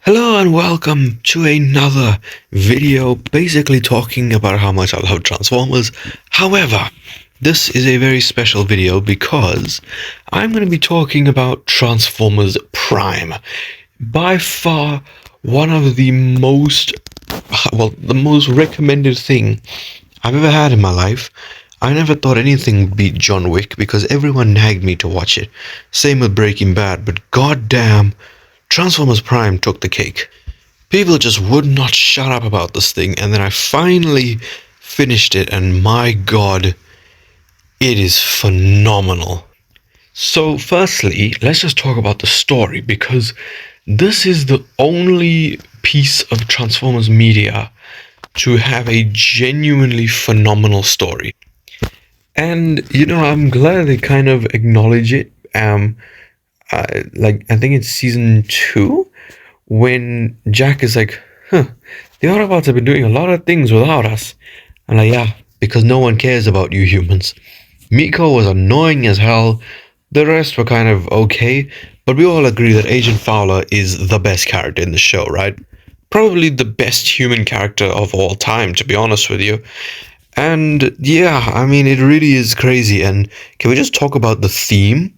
Hello and welcome to another video basically talking about how much I love Transformers. However, this is a very special video because I'm going to be talking about Transformers Prime. By far one of the the most recommended thing I've ever had in my life. I never thought anything would beat John Wick because everyone nagged me to watch it. Same with Breaking Bad, but goddamn, Transformers Prime took the cake. People just would not shut up about this thing, and then I finally finished it, and my god, it is phenomenal. So, firstly, let's just talk about the story because this is the only piece of Transformers media to have a genuinely phenomenal story. And I'm glad they kind of acknowledge it. I think it's season 2 when Jack is like, the Autobots have been doing a lot of things without us. And yeah, because no one cares about you humans. Miko was annoying as hell. The rest were kind of okay, but we all agree that Agent Fowler is the best character in the show, right? Probably the best human character of all time, to be honest with you. And yeah, I mean, it really is crazy. And can we just talk about the theme?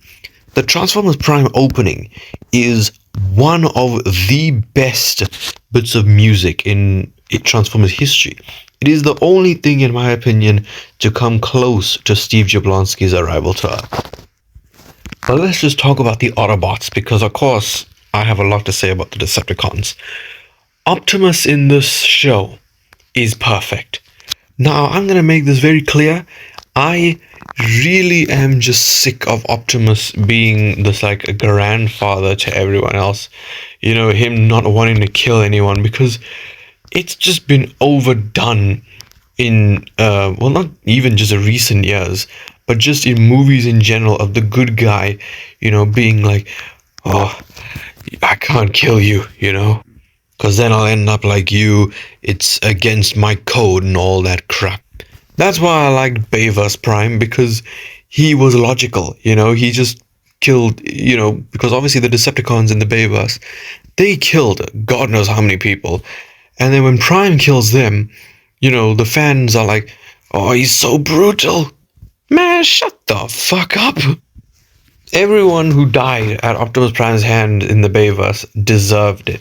The Transformers Prime opening is one of the best bits of music in Transformers history. It is the only thing, in my opinion, to come close to Steve Jablonsky's arrival to Earth. But let's just talk about the Autobots, because of course, I have a lot to say about the Decepticons. Optimus in this show is perfect. Now, I'm going to make this very clear. I really am just sick of Optimus being this like a grandfather to everyone else. Him not wanting to kill anyone because it's just been overdone in, not even just recent years, but just in movies in general of the good guy, being like, oh, I can't kill you, because then I'll end up like you. It's against my code and all that crap. That's why I liked Bayverse Prime, because he was logical, he just killed, because obviously the Decepticons in the Bayverse, they killed God knows how many people. And then when Prime kills them, the fans are like, oh, he's so brutal. Man, shut the fuck up. Everyone who died at Optimus Prime's hand in the Bayverse deserved it.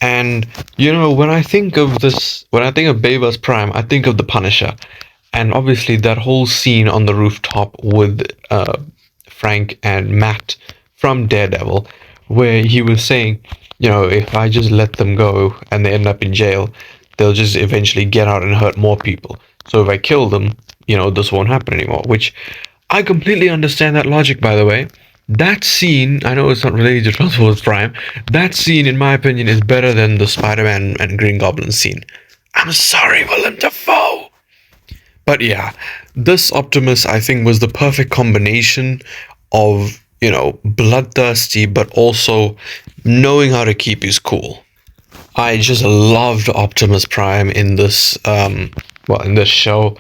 And, when I think of Bayverse Prime, I think of the Punisher. And obviously that whole scene on the rooftop with Frank and Matt from Daredevil, where he was saying, if I just let them go and they end up in jail, they'll just eventually get out and hurt more people. So if I kill them, this won't happen anymore. Which I completely understand that logic, by the way. That scene, I know it's not related to Transformers Prime, that scene, in my opinion, is better than the Spider-Man and Green Goblin scene. I'm sorry, Willem Dafoe! But yeah, this Optimus, I think, was the perfect combination of, bloodthirsty, but also knowing how to keep his cool. I just loved Optimus Prime in this, in this show.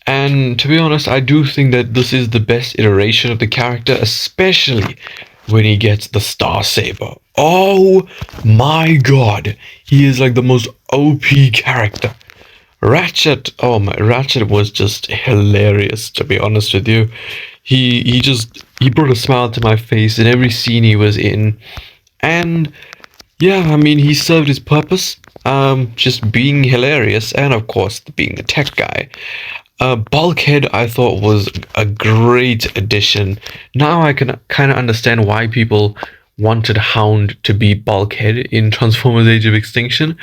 And to be honest, I do think that this is the best iteration of the character, especially when he gets the Star Saber. Oh my god, he is like the most OP character. Ratchet was just hilarious, to be honest with you. He brought a smile to my face in every scene he was in. And yeah, I mean, he served his purpose, just being hilarious and of course being a tech guy. Bulkhead I thought was a great addition. Now I can kind of understand why people wanted Hound to be Bulkhead in Transformers Age of Extinction.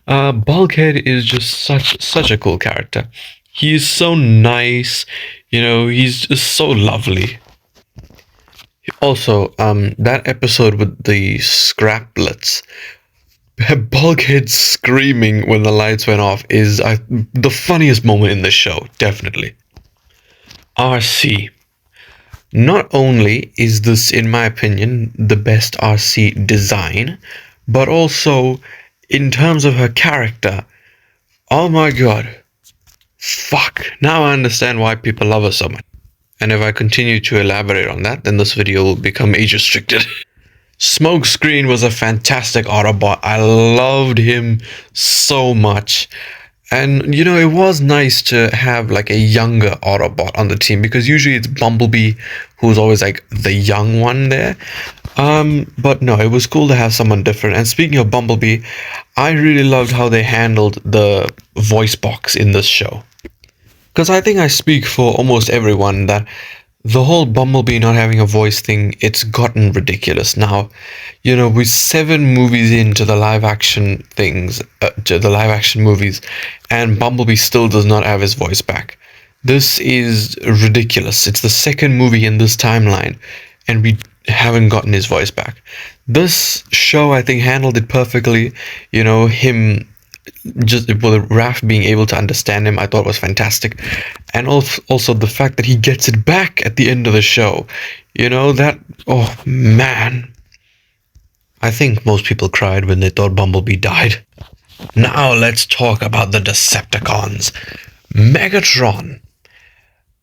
Bulkhead is just such a cool character. He is so nice, he's just so lovely. Also, that episode with the Scraplets, Bulkhead screaming when the lights went off is the funniest moment in the show, definitely. RC. Not only is this, in my opinion, the best RC design, but also in terms of her character, oh my god. Fuck. Now I understand why people love her so much. And if I continue to elaborate on that, then this video will become age restricted. Smokescreen was a fantastic Autobot. I loved him so much. And it was nice to have like a younger Autobot on the team because usually it's Bumblebee who's always like the young one there. But no, it was cool to have someone different. And speaking of Bumblebee, I really loved how they handled the voice box in this show. Because I think I speak for almost everyone that the whole Bumblebee not having a voice thing, it's gotten ridiculous now. We're 7 movies into the live action things, to the live action movies, and Bumblebee still does not have his voice back. This is ridiculous. It's the second movie in this timeline, and we haven't gotten his voice back. This show, I think, handled it perfectly. Him just with Raph being able to understand him, I thought was fantastic, and also the fact that he gets it back at the end of the show. That, oh man, I think most people cried when they thought Bumblebee died. Now let's talk about the Decepticons. Megatron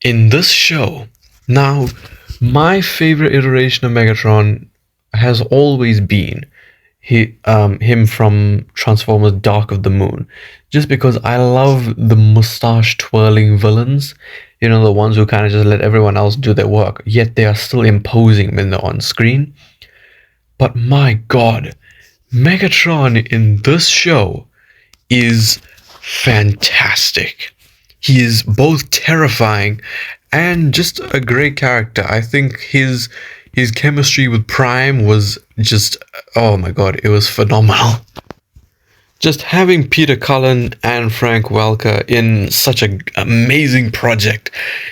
in this show. Now, my favorite iteration of Megatron has always been him from Transformers Dark of the Moon, just because I love the mustache twirling villains, the ones who kind of just let everyone else do their work, yet they are still imposing when they're on screen. But my god, Megatron in this show is fantastic. He is both terrifying and just a great character. I think his chemistry with Prime was just, oh my god, it was phenomenal. Just having Peter Cullen and Frank Welker in such an amazing project,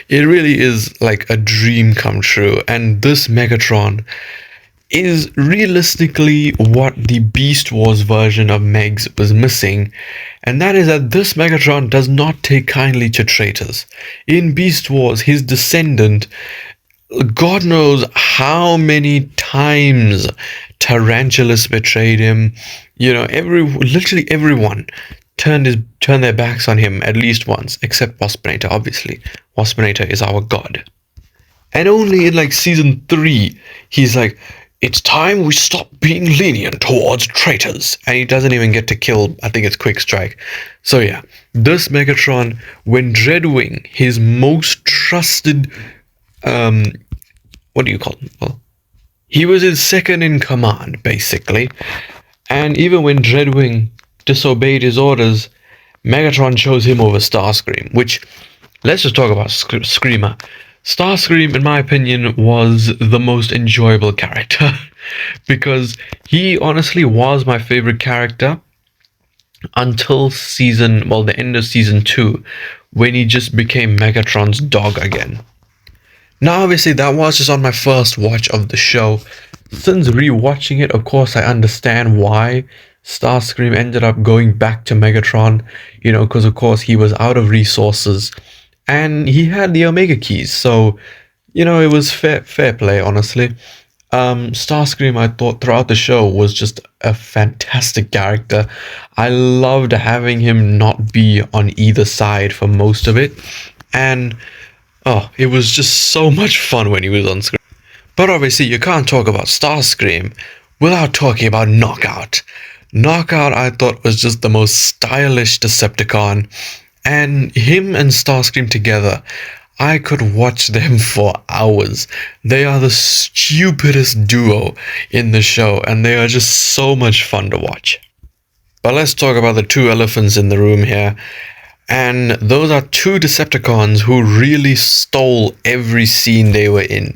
it really is like a dream come true. And this Megatron is realistically what the Beast Wars version of Megs was missing, and that is that this Megatron does not take kindly to traitors. In Beast Wars, his descendant, God knows how many times Tarantulas betrayed him. Literally everyone turned their backs on him at least once, except Waspinator, obviously. Waspinator is our god. And only in like season 3, he's like, it's time we stop being lenient towards traitors. And he doesn't even get to kill, I think it's Quick Strike. So yeah, this Megatron, when Dreadwing, his most trusted, what do you call him? Well, he was his second in command, basically. And even when Dreadwing disobeyed his orders, Megatron chose him over Starscream, which, let's just talk about Screamer. Starscream, in my opinion, was the most enjoyable character because he honestly was my favorite character until the end of season 2, when he just became Megatron's dog again. Now, obviously, that was just on my first watch of the show. Since rewatching it, of course, I understand why Starscream ended up going back to Megatron, because of course he was out of resources. And he had the Omega keys, so, it was fair play, honestly. Starscream, I thought, throughout the show was just a fantastic character. I loved having him not be on either side for most of it. And, it was just so much fun when he was on screen. But obviously, you can't talk about Starscream without talking about Knockout. Knockout, I thought, was just the most stylish Decepticon. And him and Starscream together, I could watch them for hours. They are the stupidest duo in the show, and they are just so much fun to watch. But let's talk about the two elephants in the room here. And those are two Decepticons who really stole every scene they were in.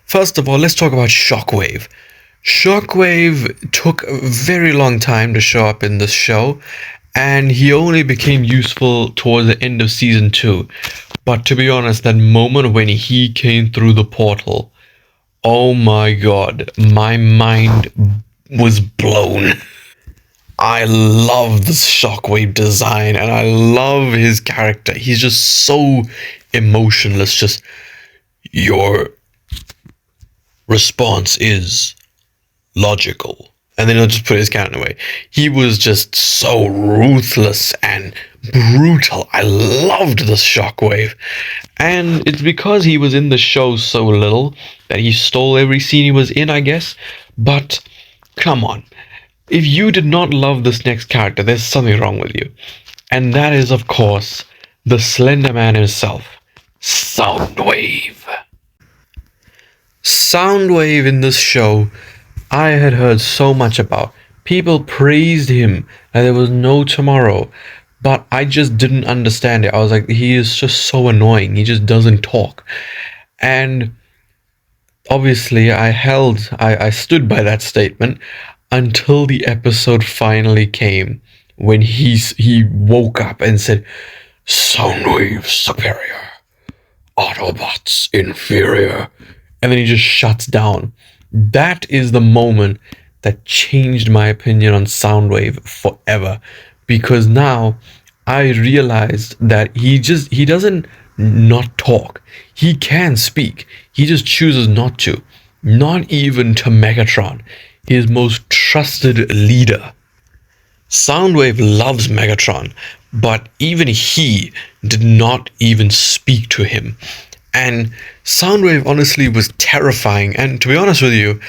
First of all, let's talk about Shockwave. Shockwave took a very long time to show up in this show, and he only became useful towards the end of season 2. But to be honest, that moment when he came through the portal, oh my god, my mind was blown. I love this Shockwave design, and I love his character. He's just so emotionless. Just, your response is logical. and then he'll just put his cannon away. He was just so ruthless and brutal. I loved the Shockwave. And it's because he was in the show so little that he stole every scene he was in, I guess. But come on. If you did not love this next character, there's something wrong with you. And that is, of course, the Slender Man himself, Soundwave. Soundwave in this show, I had heard so much about. People praised him, and there was no tomorrow. But I just didn't understand it. I was like, he is just so annoying. He just doesn't talk. And obviously, I stood by that statement until the episode finally came, when he woke up and said, Soundwave superior, Autobots inferior. And then he just shuts down. That is the moment that changed my opinion on Soundwave forever. Because now I realized that he doesn't not talk. He can speak. He just chooses not to. Not even to Megatron, his most trusted leader. Soundwave loves Megatron, but even he did not even speak to him. And Soundwave honestly was terrifying, and to be honest with you,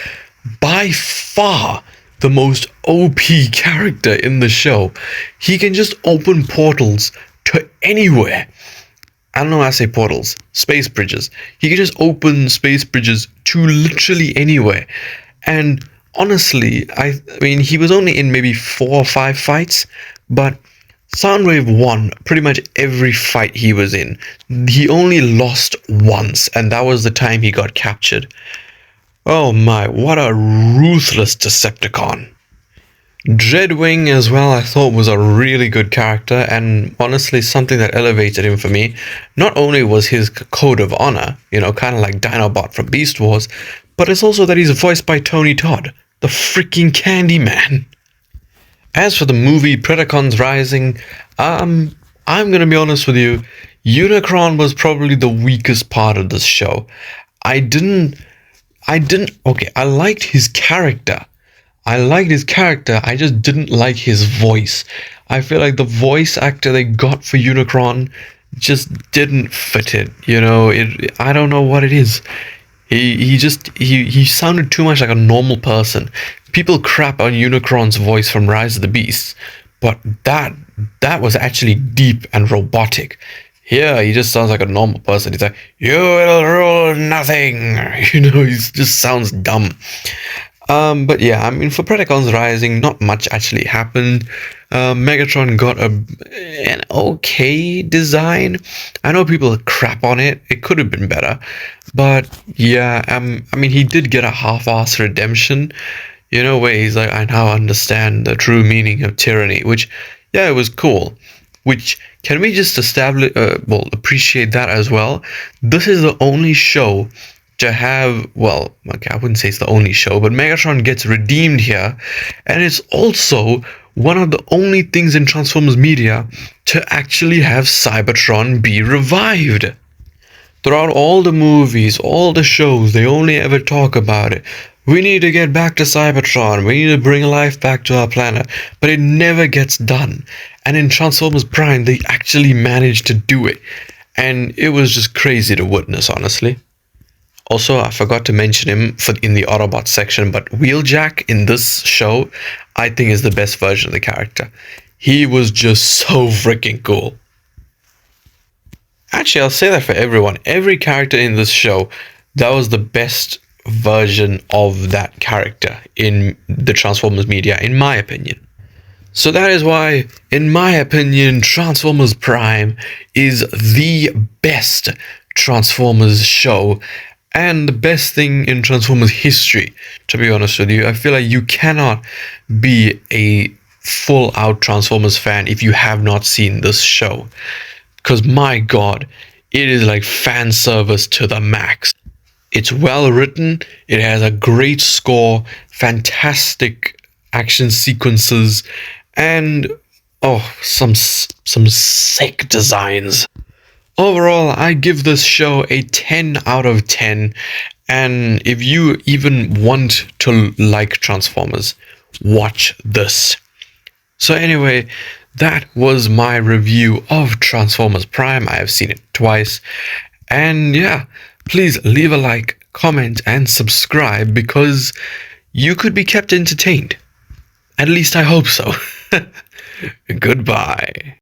by far the most OP character in the show. He can just open portals to anywhere. I don't know how I say portals, space bridges. He can just open space bridges to literally anywhere. And honestly, I mean, he was only in maybe 4 or 5 fights, but Soundwave won pretty much every fight he was in. He only lost once, and that was the time he got captured. Oh my, what a ruthless Decepticon. Dreadwing as well, I thought was a really good character, and honestly something that elevated him for me. Not only was his code of honor, kind of like Dinobot from Beast Wars, but it's also that he's voiced by Tony Todd, the freaking Candyman. As for the movie Predacons Rising, I'm gonna be honest with you, Unicron was probably the weakest part of this show. I liked his character. I just didn't like his voice. I feel like the voice actor they got for Unicron just didn't fit it. I don't know what it is. He sounded too much like a normal person. People crap on Unicron's voice from Rise of the Beasts, but that was actually deep and robotic. Here, he just sounds like a normal person. He's like, you will rule nothing. He just sounds dumb. But yeah, I mean, for Predacons Rising, not much actually happened. Megatron got an okay design. I know people crap on it. It could have been better. But yeah, I mean, he did get a half-ass redemption. Where he's like, I now understand the true meaning of tyranny. Which, yeah, it was cool. Which, can we just appreciate that as well? This is the only show to have, I wouldn't say it's the only show, but Megatron gets redeemed here, and it's also one of the only things in Transformers media to actually have Cybertron be revived. Throughout all the movies, all the shows, they only ever talk about it. We need to get back to Cybertron, we need to bring life back to our planet, but it never gets done. And in Transformers Prime, they actually managed to do it, and it was just crazy to witness, honestly. Also, I forgot to mention him in the Autobot section, but Wheeljack in this show, I think is the best version of the character. He was just so freaking cool. Actually, I'll say that for everyone. Every character in this show, that was the best version of that character in the Transformers media, in my opinion. So that is why, in my opinion, Transformers Prime is the best Transformers show, and the best thing in Transformers history, to be honest with you. I feel like you cannot be a full-out Transformers fan if you have not seen this show. Because my god, it is like fan service to the max. It's well written, it has a great score, fantastic action sequences, and some sick designs. Overall, I give this show a 10 out of 10, and if you even want to like Transformers, watch this. So anyway, that was my review of Transformers Prime. I have seen it twice. And yeah, please leave a like, comment, and subscribe because you could be kept entertained. At least I hope so. Goodbye.